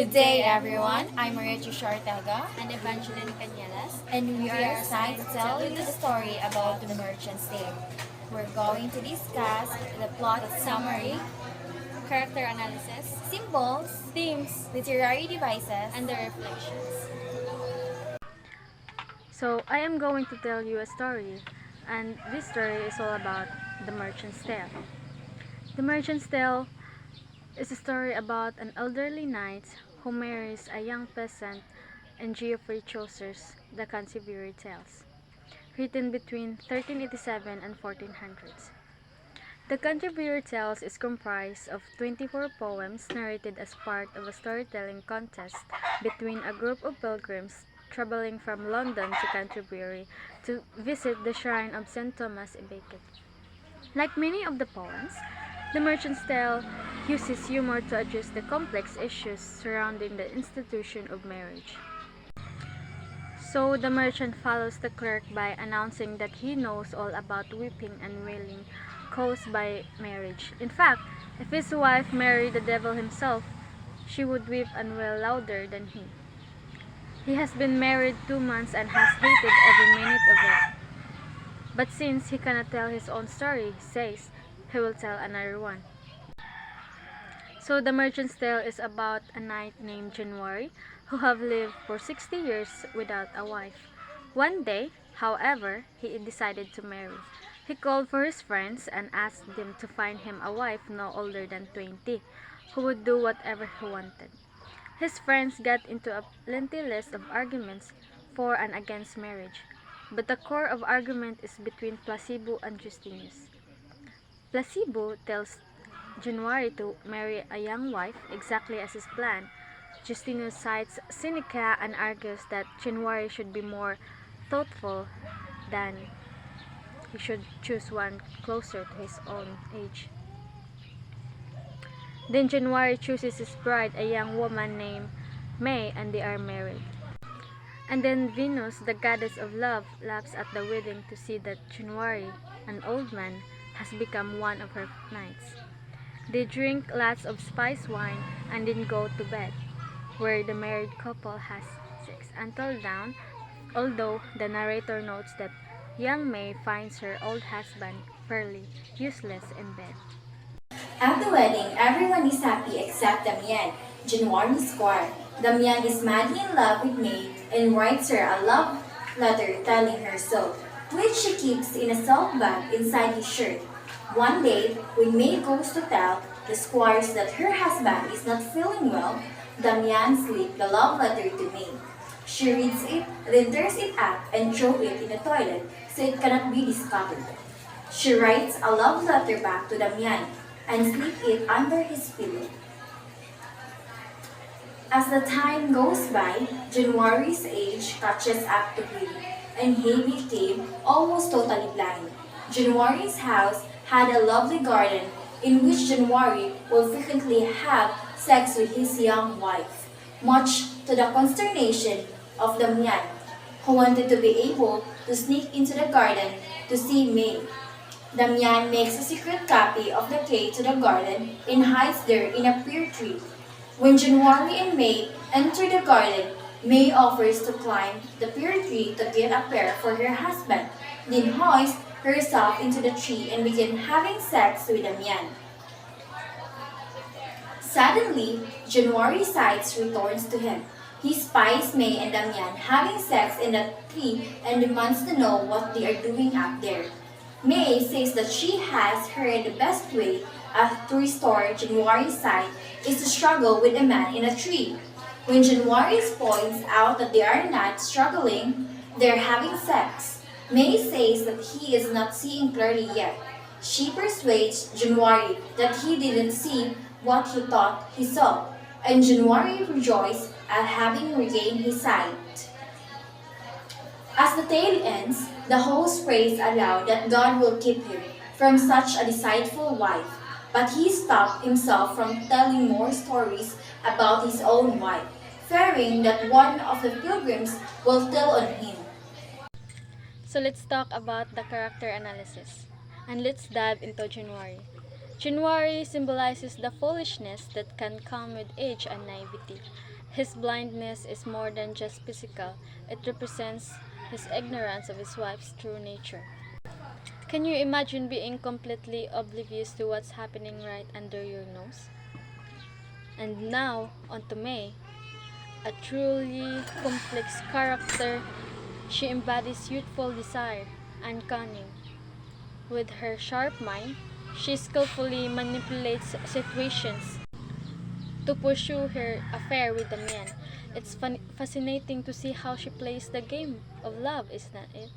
Good day, everyone. I'm Triciah Ortiga, and Evangeline Cañelas. and we are excited to tell you the story about the Merchant's Tale. We're going to discuss the plot summary, Character analysis, symbols, themes, literary devices, and the reflections. So, I am going to tell you a story, and this story is all about the Merchant's Tale. The Merchant's Tale is a story about an elderly knight who marries a young peasant in Geoffrey Chaucer's The Canterbury Tales, written between 1387 and 1400s. The Canterbury Tales is comprised of 24 poems narrated as part of a storytelling contest between a group of pilgrims traveling from London to Canterbury to visit the shrine of St. Thomas a Becket. Like many of the poems, The Merchant's Tale uses humor to address the complex issues surrounding the institution of marriage. So the merchant follows the clerk by announcing that he knows all about weeping and wailing caused by marriage. In fact, if his wife married the devil himself, she would weep and wail louder than he. He has been married 2 months and has hated every minute of it. But since he cannot tell his own story, he says he will tell another one. So the Merchant's Tale is about a knight named January who have lived for 60 years without a wife. One day, however, he decided to marry. He called for his friends and asked them to find him a wife no older than 20, who would do whatever he wanted. His friends got into a lengthy list of arguments for and against marriage, but the core of argument is between Placebo and Justinus. Placebo tells January to marry a young wife exactly as his plan. Justinus cites Seneca and argues that January should be more thoughtful than he should choose one closer to his own age. Then January chooses his bride, a young woman named May, and they are married. And then Venus, the goddess of love, laughs at the wedding to see that January, an old man, has become one of her knights. They drink lots of spice wine and then go to bed, where the married couple has sex until dawn, although the narrator notes that young May finds her old husband fairly useless in bed. At the wedding, everyone is happy except Damian, January's squire. Damian is madly in love with May and writes her a love letter telling her so, which she keeps in a silk bag inside his shirt. One day, when May goes to tell the squires that her husband is not feeling well, Damian slips the love letter to May. She reads it, then tears it up and throws it in the toilet so it cannot be discovered. She writes a love letter back to Damian and slips it under his pillow. As the time goes by, January's age catches up to him, and he became almost totally blind. January's house had a lovely garden in which January would frequently have sex with his young wife, much to the consternation of Damian, who wanted to be able to sneak into the garden to see May. Damian makes a secret copy of the key to the garden and hides there in a pear tree. When January and May enter the garden, May offers to climb the pear tree to get a pear for her husband, then hoists herself into the tree and begin having sex with Damian. Suddenly, January's sight returns to him. He spies May and Damian having sex in the tree and demands to know what they are doing up there. May says that she has heard the best way to restore January's sight is to struggle with a man in a tree. When January points out that they are not struggling, they are having sex. May says that he is not seeing clearly yet. She persuades January that he didn't see what he thought he saw, and January rejoices at having regained his sight. As the tale ends, the host prays aloud that God will keep him from such a deceitful wife, but he stopped himself from telling more stories about his own wife, fearing that one of the pilgrims will tell on him. So let's talk about the character analysis, and let's dive into January. January symbolizes the foolishness that can come with age and naivety. His blindness is more than just physical, it represents his ignorance of his wife's true nature. Can you imagine being completely oblivious to what's happening right under your nose? And now, on to May, a truly complex character. She embodies youthful desire and cunning. With her sharp mind, she skillfully manipulates situations to pursue her affair with the man. It's fascinating to see how she plays the game of love, isn't it?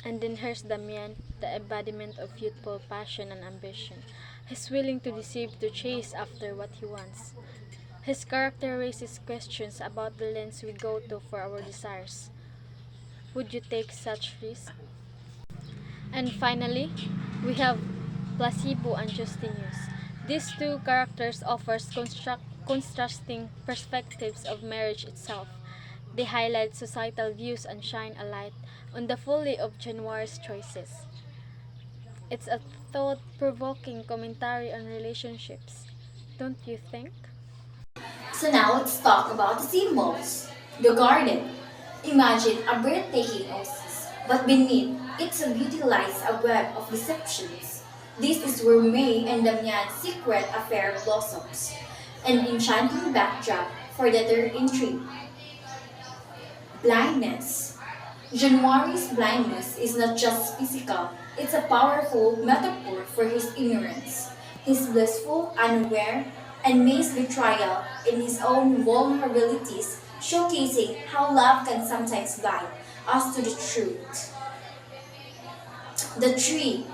And then here's Damian, the embodiment of youthful passion and ambition. He's willing to deceive to chase after what he wants. His character raises questions about the lengths we go to for our desires. Would you take such risk? And finally, we have Placebo and Justinius. These two characters offers contrasting perspectives of marriage itself. They highlight societal views and shine a light on the folly of January's choices. It's a thought-provoking commentary on relationships, don't you think? So now let's talk about the symbols. The garden. Imagine a breathtaking oasis, but beneath it's a beautilized a web of deceptions. This is where May and Damian's secret affair blossoms, an enchanting backdrop for the third intrigue. Blindness. January's blindness is not just physical, it's a powerful metaphor for his ignorance. His blissful, unaware, and May's betrayal in his own vulnerabilities, showcasing how love can sometimes blind us to the truth. The tree.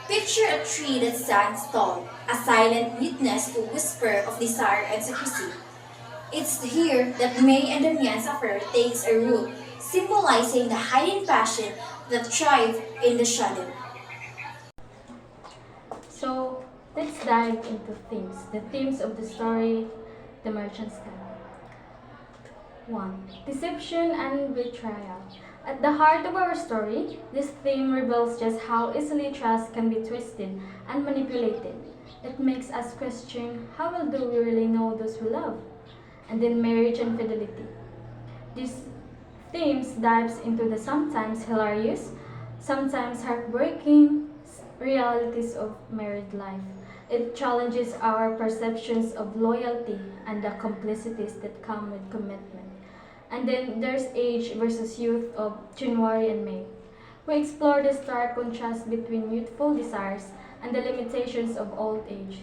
Picture a tree that stands tall, a silent witness to whisper of desire and secrecy. It's here that May and Damian's affair takes a root, symbolizing the hidden passion that thrives in the shadow. So, let's dive into themes. The themes of the story, The Merchant's Tale. 1. Deception and betrayal. At the heart of our story, this theme reveals just how easily trust can be twisted and manipulated. It makes us question, how well do we really know those we love? And then marriage and fidelity. These themes dives into the sometimes hilarious, sometimes heartbreaking realities of married life. It challenges our perceptions of loyalty and the complicities that come with commitment. And then there's age versus youth of January and May. We explore the stark contrast between youthful desires and the limitations of old age.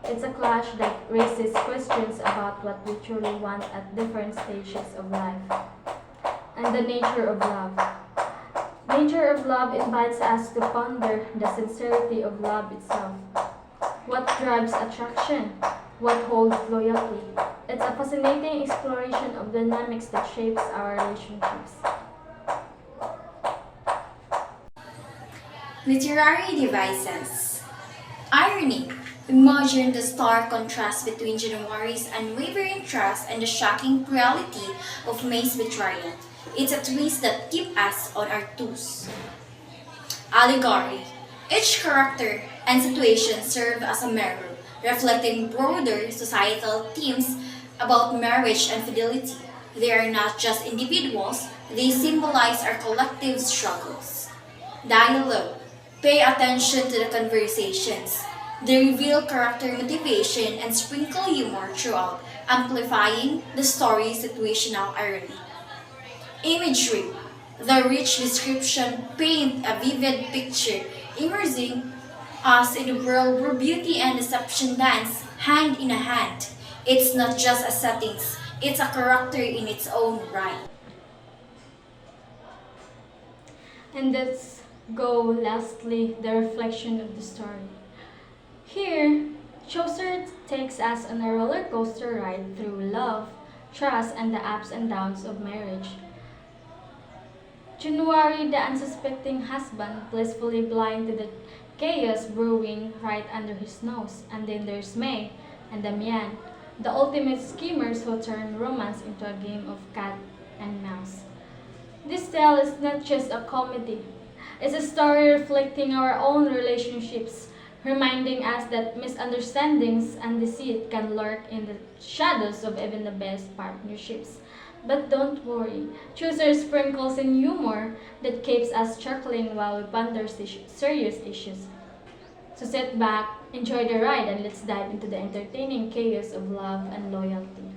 It's a clash that raises questions about what we truly want at different stages of life. And the nature of love. Nature of love invites us to ponder the sincerity of love itself. What drives attraction? What holds loyalty? It's a fascinating exploration of dynamics that shapes our relationships. Literary devices. Irony. Imagine the stark contrast between January's unwavering trust and the shocking reality of May's betrayal. It's a twist that keeps us on our toes. Allegory. Each character and situation serve as a mirror, reflecting broader societal themes about marriage and fidelity. They are not just individuals, they symbolize our collective struggles. Dialogue. Pay attention to the conversations. They reveal character motivation and sprinkle humor throughout, amplifying the story's situational irony. Imagery. The rich description paint a vivid picture, immersing us in a world where beauty and deception dance hand in hand. It's not just a setting, it's a character in its own right. And let's go lastly, the reflection of the story. Here, Chaucer takes us on a roller coaster ride through love, trust, and the ups and downs of marriage. January, the unsuspecting husband, blissfully blind to the chaos brewing right under his nose. And then there's May and Damian, the ultimate schemers who turn romance into a game of cat and mouse. This tale is not just a comedy, It's a story reflecting our own relationships, reminding us that misunderstandings and deceit can lurk in the shadows of even the best partnerships. But don't worry, Chaucer sprinkles in humor that keeps us chuckling while we ponder serious issues. So sit back, enjoy the ride, and let's dive into the entertaining chaos of love and loyalty.